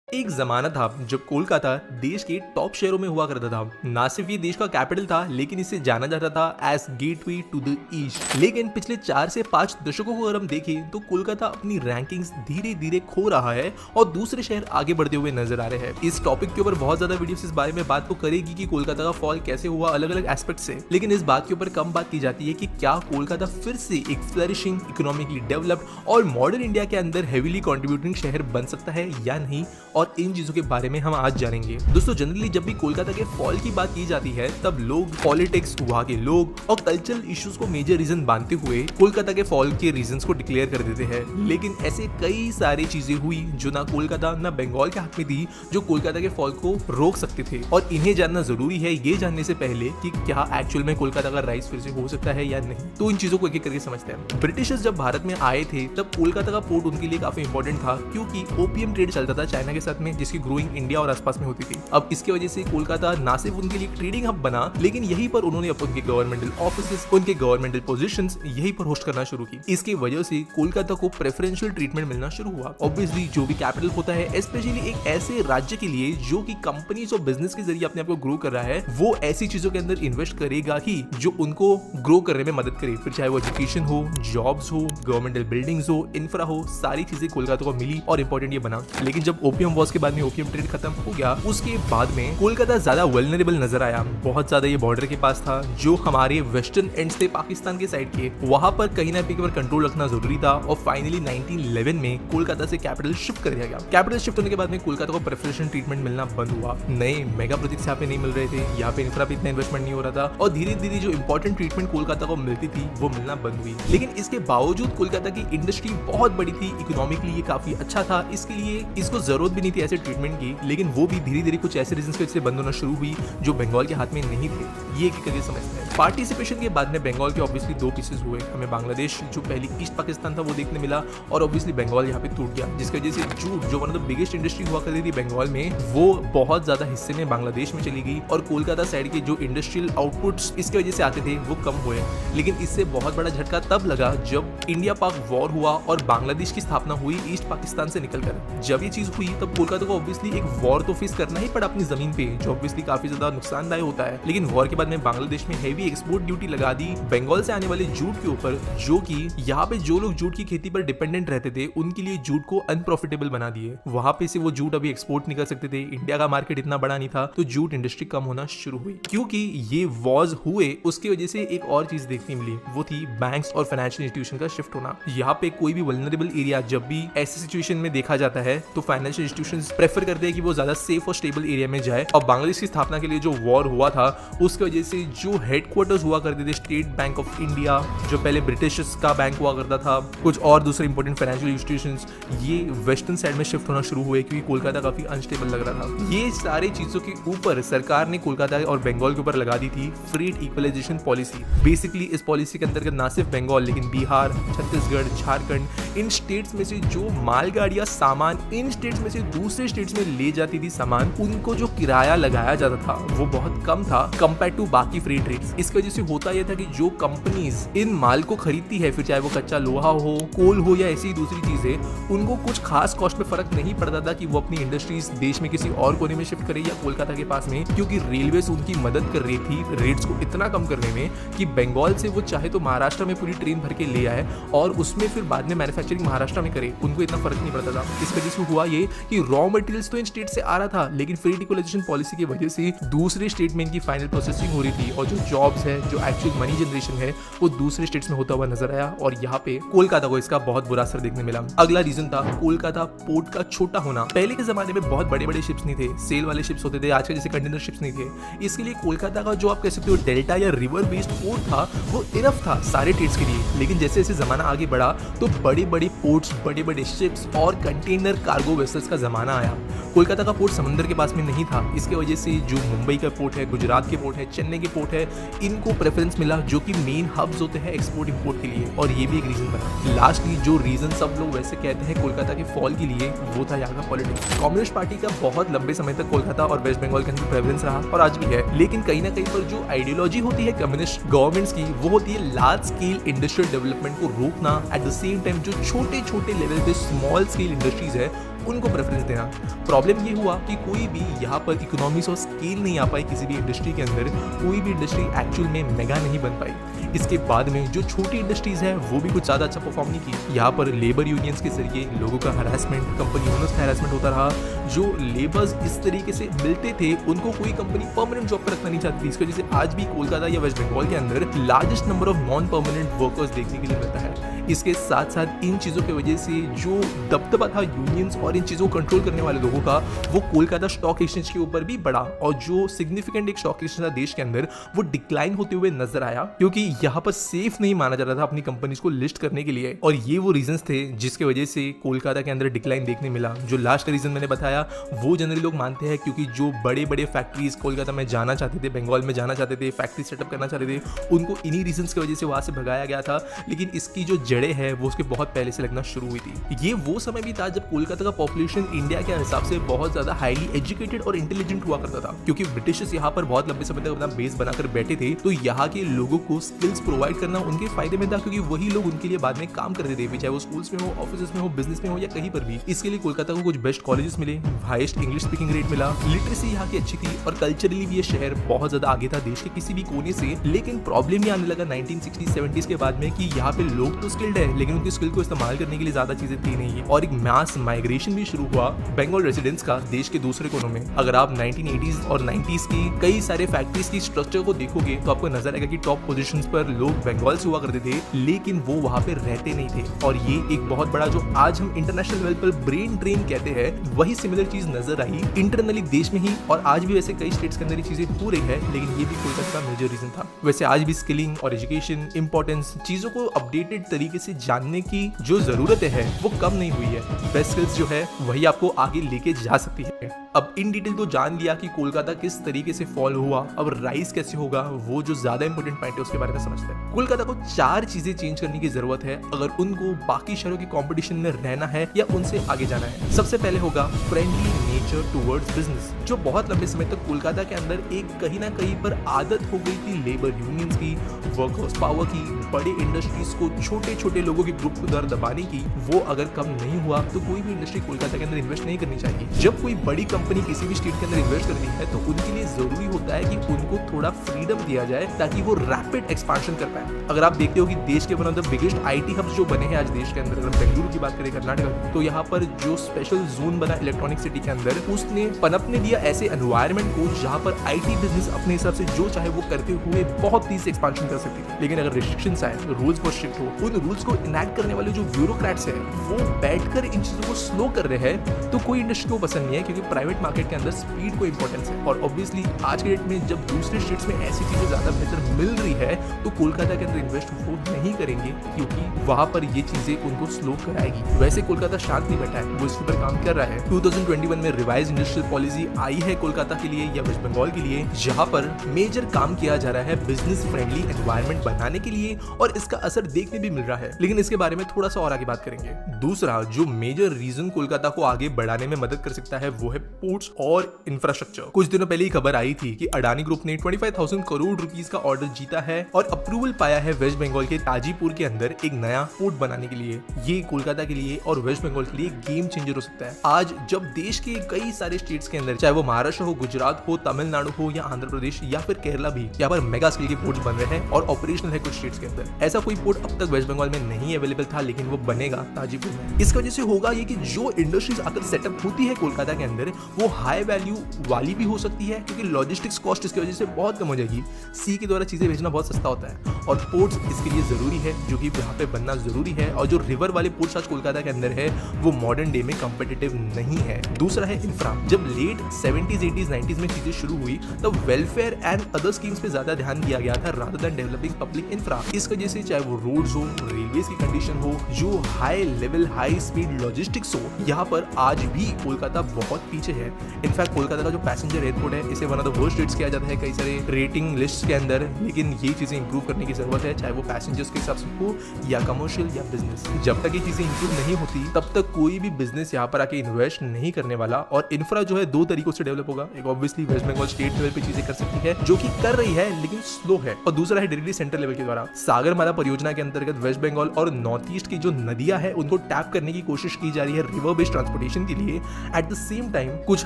एक जमाना था जब कोलकाता देश के टॉप शहरों में हुआ करता था। ना सिर्फ ये देश का कैपिटल था, लेकिन इसे जाना जाता था as gateway to the east. लेकिन पिछले 4 से 5 दशकों को अगर हम देखें तो कोलकाता अपनी रैंकिंग्स धीरे धीरे खो रहा है और दूसरे शहर आगे बढ़ते हुए नजर आ रहे हैं। इस टॉपिक के ऊपर बहुत ज्यादा वीडियोस इस बारे में बात तो करेगी कि कोलकाता का फॉल कैसे हुआ अलग अलग एस्पेक्ट से, लेकिन इस बात के ऊपर कम बात की जाती है कि क्या कोलकाता फिर से एक फ्लरिशिंग, इकोनॉमिकली डेवलप्ड और मॉडर्न इंडिया के अंदर हेवीली कॉन्ट्रीब्यूटिंग शहर बन सकता है या नहीं, और इन चीजों के बारे में हम आज जानेंगे। दोस्तों, जनरली जब भी कोलकाता के फॉल की बात की जाती है तब लोग पॉलिटिक्स, वहाँ के लोग और कल्चरल इश्यूज को मेजर रीजन मानते हुए कोलकाता के फॉल के रीजंस को डिक्लेयर कर देते हैं। लेकिन ऐसे कई सारी चीजें हुई जो ना कोलकाता ना बंगाल के हाथ में थी, जो कोलकाता के फॉल को रोक सकते थे, और इन्हें जानना जरूरी है ये जानने से पहले कि क्या एक्चुअल में कोलकाता का राइज फिर से हो सकता है या नहीं। तो इन चीजों को एक एक करके समझते हैं। ब्रिटिशर्स जब भारत में आए थे तब कोलकाता का पोर्ट उनके लिए काफी इंपॉर्टेंट था, क्योंकि ओपीएम ट्रेड चलता था चाइना के साथ में, जिसकी ग्रोइंग इंडिया और आसपास में होती थी। अब इसकी वजह से कोलकाता ना सिर्फ उनके लिए ट्रेडिंग हब बना, लेकिन यहीं पर उन्होंने उनके गवर्नमेंटल ऑफिसेस, उनके गवर्नमेंटल पोजीशंस यहीं पर होस्ट करना शुरू की। इसकी वजह से कोलकाता को प्रेफरेंशियल ट्रीटमेंट मिलना शुरू हुआ। ऑब्वियसली जो भी कैपिटल होता है, स्पेशली एक ऐसे राज्य के लिए जो कि कंपनीज और बिजनेस के जरिए अपने आप को ग्रो कर रहा है, वो ऐसी चीजों के अंदर इन्वेस्ट करेगा ही जो उनको ग्रो करने में मदद करे। फिर चाहे वो एजुकेशन हो, जॉब्स हो, गवर्नमेंटल बिल्डिंग्स हो, इंफ्रा हो, सारी चीजें कोलकाता को मिली और इंपॉर्टेंट ये बना। लेकिन जब ओपीएम वॉर्स के बाद में ओपीएम ट्रेड खत्म हो गया, उसके बाद में कोलकाता ज्यादा वल्नरेबल नजर आया। बहुत ज्यादा ये बॉर्डर के पास था, जो हमारे वेस्टर्न एंड्स थे पाकिस्तान के साइड के, वहां पर कहीं ना कहीं पर कंट्रोल रखना जरूरी था। और फाइनली 1911 में कोलकाता से कैपिटल शिफ्ट कर दिया गया। कैपिटल शिफ्ट होने के बाद में कोलकाता को प्रेफरेंशियल ट्रीटमेंट मिलना बंद हुआ। नए मेगा प्रोजेक्ट्स यहाँ पे नहीं मिल रहे थे, यहाँ पे इंफ्रा पे इतना इन्वेस्टमेंट नहीं हो रहा था, और धीरे धीरे जो इंपॉर्टेंट ट्रीटमेंट कोलकाता को मिलती थी वो मिलना बंद हुई। लेकिन इसके बावजूद कोलकाता की इंडस्ट्री बहुत बड़ी थी, इकोनॉमिकली ये काफी अच्छा था, इसके लिए इसको जरूरत भी नहीं थी ऐसे ट्रीटमेंट की। लेकिन वो भी धीरे धीरे कुछ ऐसे रीजंस की वजह से बंद होना शुरू हुई जो बंगाल के हाथ में नहीं थे। ये करके समझते हैं। पार्टिसिपेशन के बाद में बंगाल के ऑब्वियसली 2 पीसेस हुए। हमें बांग्लादेश जो पहली ईस्ट पाकिस्तान था वो देखने मिला, और ऑब्वियसली बंगाल यहाँ पे टूट गया, जिसकी वजह से जूट जो one of the biggest industry हुआ करती थी बंगाल में, वो बहुत ज्यादा हिस्से में बांग्लादेश में चली गई, और कोलकाता साइड के जो इंडस्ट्रियल आउटपुट्स इसकी वजह से आते थे वो कम हुए। लेकिन इससे बहुत बड़ा झटका तब लगा जब इंडिया पाक वॉर हुआ और बांग्लादेश की स्थापना हुई ईस्ट पाकिस्तान से निकलकर। जब ये चीज हुई तब कोलकाता को ऑब्वियसली एक वॉर तो फेस करना ही पड़ा अपनी जमीन पे, जो ऑब्वियसली काफी ज्यादा नुकसानदायक होता है। लेकिन वॉर के बाद में बांग्लादेश में हेवी एक्सपोर्ट ड्यूटी लगा दी बंगाल से आने वाले जूट के ऊपर, जो कि यहाँ पे जो लोग जूट की खेती पर डिपेंडेंट रहते थे उनके लिए जूट को अनप्रॉफिटेबल बना दिए। वहां पे से वो जूट अभी एक्सपोर्ट नहीं कर सकते थे, इंडिया का मार्केट इतना बड़ा नहीं था, तो जूट इंडस्ट्री कम होना शुरू हुई। क्योंकि ये वॉर्स हुए उसकी वजह से एक और चीज देखने मिली, वो थी बैंक्स और फाइनेंशियल इंस्टीट्यूशन का शिफ्ट होना। यहाँ पे कोई भी वल्नरेबल एरिया जब भी ऐसी सिचुएशन में देखा जाता है तो फाइनेंशियल इंस्टीट्यूशंस प्रेफर करते हैं कि वो ज्यादा सेफ और स्टेबल एरिया में जाए। और बांग्लादेश की स्थापना के लिए जो वॉर हुआ था उसकी वजह से जो हेडक्वार्टर्स हुआ करते थे, स्टेट बैंक ऑफ इंडिया जो पहले ब्रिटिश का बैंक हुआ करता था, कुछ और दूसरे इंपॉर्टेंट फाइनेंशियल इंस्टीट्यूशंस, ये वेस्टर्न साइड में शिफ्ट होना शुरू हुए, क्योंकि कोलकाता काफी अनस्टेबल लग रहा था। ये सारी चीजों के ऊपर सरकार ने कोलकाता और बंगाल के ऊपर लगा दी थी फ्रेट इक्वलाइजेशन पॉलिसी। बेसिकली इस पॉलिसी के अंतर्गत ना सिर्फ बंगाल लेकिन बिहार, छत्तीसगढ़, झारखंड, इन स्टेट्स में से जो मालगाड़ियां सामान इन स्टेट्स में से दूसरे स्टेट्स में ले जाती थी सामान, उनको जो किराया लगाया जाता था वो बहुत कम था कंपेयर टू बाकी फ्री ट्रेड्स। इसकी वजह से होता यह था कि जो कंपनीज इन माल को खरीदती है, फिर चाहे वो कच्चा लोहा हो, कोल हो या ऐसी दूसरी चीजें, उनको कुछ खास कॉस्ट में फर्क नहीं पड़ता था कि वो अपनी इंडस्ट्रीज देश में किसी और कोने में शिफ्ट करे या कोलकाता के पास में, क्योंकि रेलवे उनकी मदद कर रही थी रेट्स को इतना कम करने में कि बंगाल से वो चाहे तो महाराष्ट्र में पूरी ट्रेन भर के ले आए और उसमें फिर बाद में मैन्युफैक्चरिंग महाराष्ट्र में करे, उनको इतना फर्क नहीं पड़ता था। इस वजह से हुआ ये कि रॉ मटेरियल्स तो इन स्टेट से आ रहा था, लेकिन फ्रेट इक्वलाइजेशन पॉलिसी की वजह से दूसरे स्टेट में इनकी फाइनल प्रोसेसिंग हो रही थी, और जो जॉब्स है, जो एक्चुअल मनी जनरेशन है, वो दूसरे स्टेट्स में होता हुआ नजर आया, और यहाँ पे कोलकाता को इसका बहुत बुरा असर देखने मिला। अगला रीजन था कोलकाता पोर्ट का छोटा होना। पहले के जमाने में बहुत बड़े बड़े शिप्स नहीं थे, सेल वाले शिप्स होते थे, आज के जैसे कंटेनर शिप्स नहीं थे। इसके लिए कोलकाता का जो आप कह सकते हो डेल्टा या रिवर बेस्ड पोर्ट था वो इनफ था सारे ट्रेड्स के लिए। लेकिन जैसे जैसे जमाना आगे बढ़ा तो बड़े बड़े पोर्ट्स, बड़े बड़े शिप्स और कंटेनर कार्गो वेसल्स का जमाना आया। कोलकाता का पोर्ट समंदर के पास में नहीं था, इसके वजह से जो मुंबई का पोर्ट है, गुजरात के पोर्ट है, चेन्नई के पोर्ट है, इनको प्रेफरेंस मिला, जो कि मेन हब्स होते हैं एक्सपोर्ट इंपोर्ट के लिए, और ये भी एक रीजन बना। लास्टली जो रीजन सब लोग वैसे कहते हैं कोलकाता के फॉल के लिए, वो था यहाँ का पॉलिटिक्स। कम्युनिस्ट पार्टी का बहुत लंबे समय तक कोलकाता और वेस्ट बंगाल के अंदर प्रेफरेंस रहा और आज भी है, लेकिन कहीं ना कहीं पर जो आइडियोलॉजी होती है कम्युनिस्ट गवर्नमेंट्स की, वो होती है लार्ज स्केल इंडस्ट्रियल डेवलपमेंट को रोकना, एट द सेम टाइम जो छोटे छोटे लेवल पे स्मॉल स्केल इंडस्ट्रीज है उनको प्रेफरेंस देना। प्रॉब्लम ये हुआ कि कोई भी यहाँ पर इकोनॉमिक्स और स्केल नहीं आ पाई किसी भी इंडस्ट्री के अंदर, कोई भी इंडस्ट्री एक्चुअल में मेगा नहीं बन पाई। इसके बाद में जो छोटी इंडस्ट्रीज है वो भी कुछ ज़्यादा अच्छा परफॉर्म नहीं की। यहाँ पर लेबर यूनियंस के जरिए लोगों का हरासमेंट, कंपनी ओनर्स का हरासमेंट होता रहा। जो लेबर्स इस तरीके से मिलते थे उनको कोई कंपनी परमानेंट जॉब पर रखना नहीं चाहती थी। इसकी वजह से आज भी कोलकाता या वेस्ट बंगाल के अंदर largest number of non permanent workers देखने के लिए मिलता है। इसके साथ साथ इन चीज़ों की वजह से जो दबदबा था यूनियंस और इन चीज़ों को कंट्रोल करने वाले लोगों का, वो कोलकाता स्टॉक एक्सचेंज के ऊपर भी बढ़ा और जो सिग्निफिकेंट एक स्टॉक एक्सचेंज था देश के अंदर वो डिक्लाइन होते हुए नजर आया, क्योंकि यहाँ पर सेफ नहीं माना जाता था अपनी कंपनीज को लिस्ट करने के लिए। और ये वो रीजंस थे जिसके वजह से कोलकाता के अंदर डिक्लाइन देखने मिला। जो लास्ट रीजन मैंने बताया वो जनरली लोग मानते हैं क्योंकि जो बड़े बड़े फैक्ट्रीज कोलकाता में जाना चाहते थे, बंगाल में जाना चाहते थे, फैक्ट्री सेटअप करना चाहते थे, उनको इन्हीं रीजंस की वजह से वहां से भगाया गया था। लेकिन इसकी जो जड़ें है वो उसके बहुत पहले से लगना शुरू हुई थी। ये वो समय भी था जब कोलकाता का पॉपुलेशन इंडिया के हिसाब से बहुत ज्यादा हाईली एजुकेटेड और इंटेलिजेंट हुआ करता था, क्योंकि ब्रिटिशर्स यहाँ पर बहुत लंबे समय तक अपना बेस बनाकर बैठे थे। तो यहाँ के लोगों को स्किल्स प्रोवाइड करना उनके फायदे में था, क्योंकि वही लोग उनके लिए बाद में काम करते थे, चाहे वो स्कूल्स में हो, ऑफिस में हो, बिजनेस में हो या कहीं पर भी। इसके लिए कोलकाता को कुछ बेस्ट कॉलेजेस मिले, हाईएस्ट इंग्लिश स्पीकिंग रेट मिला, लिटरेसी यहाँ की अच्छी थी और कल्चरली भी ये शहर बहुत ज्यादा आगे था देश के किसी भी कोने से। लेकिन प्रॉब्लम ये आने लगा 1960-70s के बाद में कि यहाँ पे लोग तो स्किल्ड है लेकिन उनकी स्किल को इस्तेमाल करने के लिए ज्यादा चीजें थी नहीं, और एक मास माइग्रेशन भी शुरू हुआ बंगाल रेजिडेंट्स का देश के दूसरे कोनों में। अगर आप 1980s और 90s की कई सारे फैक्ट्रीज की स्ट्रक्चर को देखोगे तो आपको नजर आएगा कि टॉप पोजीशंस पर लोग बंगाल से हुआ करते थे, लेकिन वो वहां पे रहते नहीं थे। और ये एक बहुत बड़ा जो आज हम इंटरनेशनल लेवल पर ब्रेन ड्रेन कहते हैं, वही सिमिलर चीज नजर आई इंटरनली देश में ही। और आज भी वैसे कई स्टेट्स के अंदर ये चीजें हो रही है, लेकिन ये भी कोलकाता का मेजर रीजन था। वैसे आज भी स्किलिंग और एजुकेशन इंपॉर्टेंस, चीजों को अपडेटेड तरीके से जानने की जो जरूरत है वो कम नहीं हुई है। बेस्ट स्किल्स जो है वही आपको आगे लेके जा सकती है। अब इन डिटेल तो जान लिया कि कोलकाता किस तरीके से फॉल हुआ, अब राइज कैसे होगा, वो जो ज्यादा इंपॉर्टेंट पॉइंट है उसके बारे में समझते हैं। कोलकाता को 4 चीजें चेंज करने की जरूरत है अगर उनको बाकी शहरों के कंपटीशन में रहना है या उनसे आगे जाना है। सबसे पहले होगा फ्रेंडली नेचर टुवर्ड्स बिजनेस, जो बहुत लंबे समय तक कोलकाता के अंदर एक कहीं ना कहीं पर आदत हो गई थी लेबर यूनियंस की, वर्कर्स पावर की, बड़े इंडस्ट्रीज को छोटे छोटे लोगों के ग्रुप को द्वारा दबाने की। वो अगर कम नहीं हुआ तो कोई भी इंडस्ट्री कोलकाता के अंदर इन्वेस्ट नहीं करनी चाहिए। जब कोई बड़ी कंपनी किसी भी स्टेट के अंदर इन्वेस्ट करती है तो उनके लिए जरूरी होता है कि उनको थोड़ा फ्रीडम दिया जाए ताकि वो रैपिड एक्सपांशन कर पाए। अगर आप देखते हो कि देश के one of the biggest IT hubs जो बने हैं आज देश के अंदर, अगर बेंगलुरु की बात करें कर्नाटक, तो यहाँ पर जो स्पेशल जोन बना इलेक्ट्रॉनिक सिटी के अंदर, उसने पनपने दिया ऐसे एनवायरमेंट को जहाँ पर आईटी बिजनेस अपने हिसाब से जो चाहे वो करते हुए बहुत तेज से एक्सपांशन कर सकती है। लेकिन अगर रिस्ट्रिक्शंस आए, रूल्स बहुत स्ट्रिक्ट हो, उन रूल्स को इनैक्ट करने वाले जो ब्यूरोक्रेट्स हैं वो बैठकर इन चीजों को स्लो कर रहे हैं, तो कोई इंडस्ट्री को पसंद नहीं है, क्योंकि प्राइवेट मार्केट के अंदर स्पीड को इंपॉर्टेंस है। और ऑब्वियसली आज के डेट में जब दूसरे स्टेट्स में ऐसी चीजें ज्यादा बेहतर मिल रही है तो कोलकाता के अंदर इन्वेस्ट वो नहीं करेंगे, क्योंकि वहां पर ये चीजें उनको स्लो कराएगी। वैसे कोलकाता शांत नहीं बैठा है, वो इसके ऊपर काम कर रहा है। 2021 में रिवाइज इंडस्ट्रियल पॉलिसी आई है कोलकाता के लिए या वेस्ट बंगाल के लिए, जहां पर मेजर काम किया जा रहा है बिजनेस फ्रेंडली एनवायरनमेंट बनाने के लिए, और इसका असर देखने भी मिल रहा है। लेकिन इसके बारे में थोड़ा सा और आगे बात करेंगे। दूसरा जो मेजर रीजन कोलकाता को आगे बढ़ाने में मदद कर सकता है वो है पोर्ट्स और इंफ्रास्ट्रक्चर। कुछ दिनों पहले ही खबर आई थी कि अडानी ग्रुप ने 25,000 करोड़ रुपीस का ऑर्डर जीता है और अप्रूवल पाया है वेस्ट बंगाल के ताजीपुर के अंदर एक नया पोर्ट बनाने के लिए। ये कोलकाता के लिए और वेस्ट बंगाल के लिए गेम चेंजर हो सकता है। आज जब देश के कई सारे स्टेट्स के अंदर, चाहे वो महाराष्ट्र हो, गुजरात हो, तमिलनाडु हो या आंध्र प्रदेश या फिर केरला भी, यहाँ पर मेगा स्केल के पोर्ट्स बन रहे हैं और ऑपरेशनल है कुछ स्टेट्स के अंदर। ऐसा कोई पोर्ट अब तक वेस्ट बंगाल में नहीं अवेलेबल था, लेकिन वो बनेगा ताजीपुर में। इसकी वजह से होगा ये कि जो इंडस्ट्रीज आकर सेटअप होती है कोलकाता के अंदर वो हाई वैल्यू वाली भी हो सकती है, क्योंकि लॉजिस्टिक्स कॉस्ट इसकी वजह से बहुत कम हो जाएगी। सी के द्वारा चीजें भेजना बहुत सस्ता होता है और पोर्ट्स इसके लिए जरूरी है, जो कि यहाँ पे बनना जरूरी है। और जो रिवर वाले पोर्ट्स आज कोलकाता के अंदर है वो मॉडर्न डे में कंपेटिटिव नहीं है। दूसरा है इंफ्रा। जब लेट 70s, 80s, 90s में चीजें शुरू हुई तब वेलफेयर एंड अदर स्कीम्स पे ज्यादा ध्यान दिया गया था rather than developing public infra. इस वजह से चाहे वो रोड्स हो, रेलवेज की कंडीशन हो, जो high level high speed logistics हो, यहाँ पर आज भी कोलकाता बहुत पीछे है। इनफैक्ट कोलकाता का जो पैसेंजर एयरपोर्ट है इसे one of the worst rates किया जाता है कई सारे रेटिंग लिस्ट के अंदर, लेकिन ये चीजें इंप्रूव करने की जरूरत है, चाहे वो पैसेंजर्स के हिसाब से हो या कमर्शियल या बिजनेस। जब तक ये चीजें इंप्रूव नहीं होती तब तक कोई भी बिजनेस यहाँ पर आके इन्वेस्ट नहीं करने वाला। और इंफ्रा जो है 2 तरीकों से डेवलप होगा। एक obviously West Bengal state level पे चीजें कर सकती है, जो कि कर रही है लेकिन स्लो है, और दूसरा है डायरेक्टली सेंट्रल लेवल के द्वारा। सागरमाला परियोजना के अंतर्गत वेस्ट बंगाल और नॉर्थ ईस्ट की जो नदियां है उनको टैप करने की कोशिश की जा रही है रिवर बेस्ड ट्रांसपोर्टेशन के लिए। एट द सेम टाइम कुछ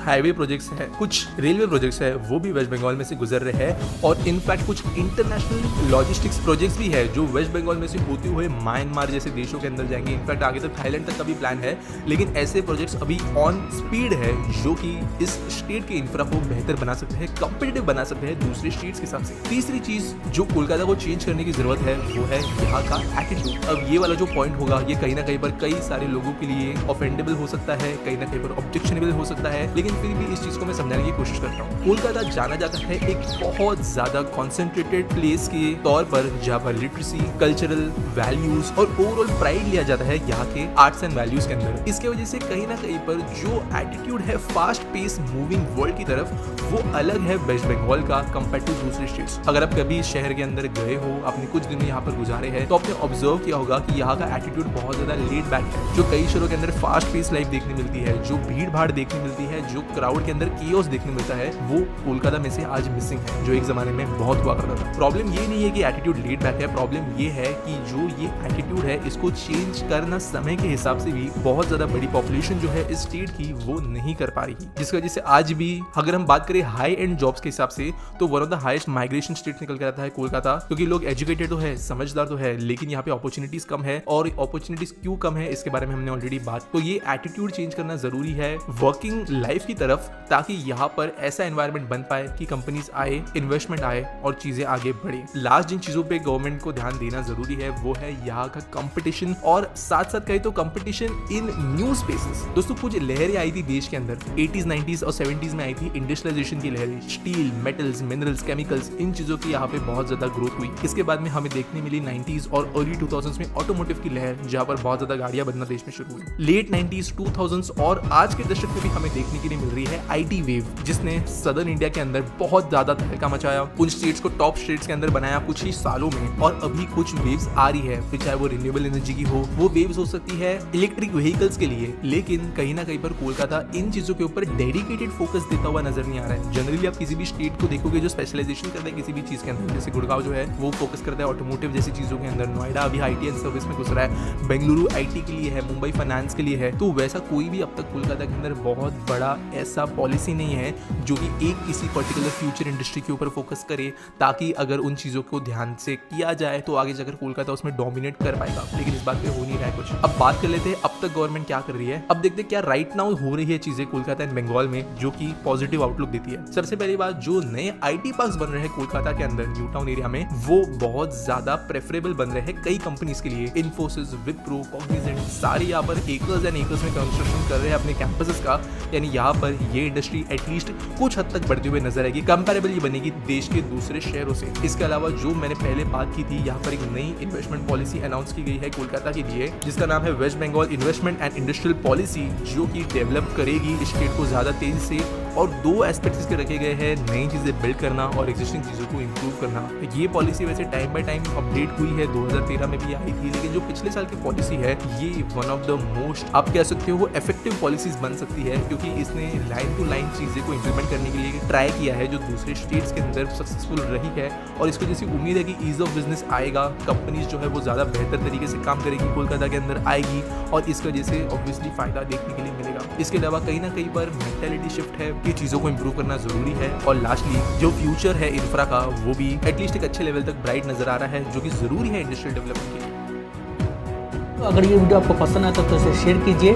हाईवे प्रोजेक्ट्स हैं, कुछ रेलवे प्रोजेक्ट्स है, वो भी वेस्ट बंगाल में से गुजर रहे हैं और इनफैक्ट कुछ इंटरनेशनल लॉजिस्टिक्स प्रोजेक्ट्स भी है जो वेस्ट बंगाल में से होते हुए म्यांमार जैसे देशों के अंदर जाएंगे। इनफैक्ट आगे तक थाईलैंड तक का भी प्लान है, लेकिन ऐसे प्रोजेक्ट्स अभी ऑन स्पीड है जो कि इस स्टेट के इंफ्रा को बेहतर बना सकते हैं, कॉम्पिटिटिव बना सकते हैं दूसरे स्टेट्स के हिसाब से। तीसरी चीज जो कोलकाता को चेंज करने की जरूरत है वो है यहाँ का एटीट्यूड। अब ये वाला जो पॉइंट होगा ये कहीं ना कहीं पर कई सारे लोगों के लिए ऑफेंडेबल हो सकता है, कहीं ना कहीं पर ऑब्जेक्शनेबल हो सकता है, लेकिन फिर भी इस चीज को मैं समझाने की कोशिश करता हूँ। कोलकाता जाना जाता है एक बहुत ज्यादा कॉन्सेंट्रेटेड प्लेस के तौर पर जहाँ पर लिटरेसी, कल्चरल वैल्यूज और ओवरऑल प्राइड लिया जाता है यहाँ के आर्ट्स एंड वैल्यूज के अंदर। इसके वजह से कहीं ना कहीं पर जो एटीट्यूड है फास्ट पेस मूविंग वर्ल्ड की तरफ वो अलग है वेस्ट बंगाल का कंपेयर टू दूसरे स्टेट्स। अगर आप कभी शहर के अंदर गए हो, अपने कुछ दिन यहाँ पर गुजारे हैं, तो आपने ऑब्जर्व किया होगा कि यहाँ का एटीट्यूड बहुत ज्यादा लेड बैक है। जो कई शहरों के अंदर फास्ट पेस लाइफ देखने मिलती है, जो भीड़ भाड़ देखने मिलती है, जो क्राउड के अंदर कियोस देखने मिलता है, वो कोलकाता में से आज मिसिंग है, जो एक जमाने में बहुत हुआ करता था। प्रॉब्लम ये नहीं है कि एटीट्यूड लेड बैक है, प्रॉब्लम ये है कि जो ये एटीट्यूड है इसको चेंज करना समय के हिसाब से भी बहुत ज्यादा बड़ी पॉपुलेशन जो है इस स्टेट की वो नहीं कर पा रही, जिसकी वजह से आज भी अगर हम बात करें हाई एंड जॉब्स के हिसाब से तो one of the highest migration state निकल के आता है कोलकाता, क्योंकि लोग एजुकेटेड तो है, समझदार तो है, लेकिन यहाँ पे अपॉर्चुनिटीज कम है। और अपॉर्चुनिटीज क्यों कम है इसके बारे में हमने ऑलरेडी बात, तो ये एटीट्यूड चेंज करना जरूरी है वर्किंग लाइफ की तरफ, ताकि यहाँ पर ऐसा एनवायरमेंट बन पाए कि कंपनीज आए, इन्वेस्टमेंट आए और चीजें आगे बढ़े। लास्ट जिन चीजों पे गवर्नमेंट को ध्यान देना जरूरी है वो है यहाँ का कंपटीशन, और साथ साथ कहें तो कंपटीशन इन न्यू स्पेसेस। दोस्तों कुछ लहरें आई थी देश के अंदर 80s 90s और 70s में आई थी इंडस्ट्रियलाइजेशन की लहरें, स्टील, मेटल्स, मिनरल्स, केमिकल्स, इन चीजों की यहाँ पे बहुत ज्यादा ग्रोथ हुई। इसके बाद में हमें देखने मिली 90s और अर्ली 2000s में ऑटोमोटिव की लहर, जहाँ पर बहुत ज्यादा गाड़ियां बनना देश में शुरू हुई। लेट 90s 2000s और आज के दशक में भी हमें देखने के लिए मिल रही है आईटी वेव, जिसने सदर्न इंडिया के अंदर बहुत ज्यादा तहलका मचाया, उन स्टेट्स को टॉप स्टेट्स के अंदर बनाया कुछ ही सालों में। और अभी कुछ वेव्स आ रही है, फिर चाहे वो रिन्यूएबल एनर्जी की हो, वो वेव्स हो सकती है इलेक्ट्रिक व्हीकल्स के लिए, लेकिन कहीं ना कहीं पर कोलकाता इन चीजों के ऊपर डेडिकेटेड फोकस देता हुआ नजर नहीं आ रहा है। जनरली आप किसी भी स्टेट को देखोगे जो स्पेशलाइजेशन करता है किसी भी चीज के अंदर, जैसे गुड़गांव जो है वो फोकस करता है ऑटोमोटिव जैसी चीजों के अंदर, नोएडा अभी आईटी एंड सर्विस में घुस रहा है, बेंगलुरु आईटी के लिए है, मुंबई फाइनेंस के लिए है, तो वैसा कोई भी अब तक कोलकाता के अंदर बहुत बड़ा ऐसा पॉलिसी नहीं है जो कि एक किसी पर्टिकुलर फ्यूचर इंडस्ट्री के ऊपर फोकस करे, ताकि अगर उन चीजों को ध्यान से किया जाए तो आगे जाकर कोलकाता उसमें डोमिनेट कर पाएगा। लेकिन इस बात पे हो नहीं रहा है कुछ। अब बात कर लेते हैं अब तक गवर्नमेंट क्या कर रही है। अब देखते क्या राइट नाउ हो रही है चीजें कोलकाता एंड बंगाल में जो कि पॉजिटिव आउटलुक देती है। सबसे पहली बात, जो नए आईटी पार्क्स बन रहे हैं कोलकाता के अंदर न्यू टाउन एरिया में, वो बहुत ज्यादा प्रेफरेबल बन रहे हैं कई कंपनीज के लिए। इन्फोसिस, विप्रो, कॉग्निजेंट सारे यहाँ पर एकर्स एंड एकर्स में कंस्ट्रक्शन कर रहे हैं अपने कैंपसेस का, यानी यहाँ पर ये इंडस्ट्री एटलीस्ट कुछ हद तक बढ़ते हुए नजर आएगी, कंपैरेबल ये बनेगी देश के दूसरे शहरों से। इसके अलावा जो मैंने पहले बात की थी, यहाँ पर एक नई इन्वेस्टमेंट पॉलिसी अनाउंस की गई है कोलकाता के लिए, जिसका नाम है West Bengal investment and industrial policy, जो कि डेवलप करेगी स्टेट को ज्यादा तेजी से। और दो एस्पेक्ट्स इसके रखे गए हैं, नई चीजें बिल्ड करना और एग्जिस्टिंग चीजों को इंप्रूव करना। ये पॉलिसी वैसे टाइम बाय टाइम अपडेट हुई है, 2013 में भी आई थी, लेकिन जो पिछले साल की पॉलिसी है ये वन ऑफ द मोस्ट आप कह सकते हो वो इफेक्टिव पॉलिसीज बन सकती है, क्योंकि इसने लाइन टू लाइन चीजें को इंप्लीमेंट करने के लिए ट्राई किया है जो दूसरे स्टेट्स के अंदर सक्सेसफुल रही है। और इसको जैसी उम्मीद है कि ईज ऑफ बिजनेस आएगा, कंपनीज जो है वो ज्यादा बेहतर तरीके से काम करेगी, कोलकाता के अंदर आएगी और इसकी वजह से ऑब्वियसली फायदा देखने के लिए मिलेगा। इसके अलावा कहीं ना कहीं पर मेंटालिटी शिफ्ट है कि चीजों को इंप्रूव करना जरूरी है। और लास्टली जो फ्यूचर है इंफ्रा का वो भी एटलीस्ट एक अच्छे लेवल तक ब्राइट नजर आ रहा है, जो कि जरूरी है इंडस्ट्रियल डेवलपमेंट के लिए। तो अगर ये वीडियो आपको पसंद आता तो इसे शेयर कीजिए।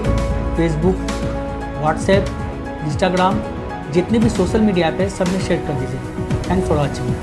फेसबुक, व्हाट्सएप, इंस्टाग्राम, जितने भी सोशल मीडिया ऐप है सब में शेयर कर दीजिए। Thanks for watching.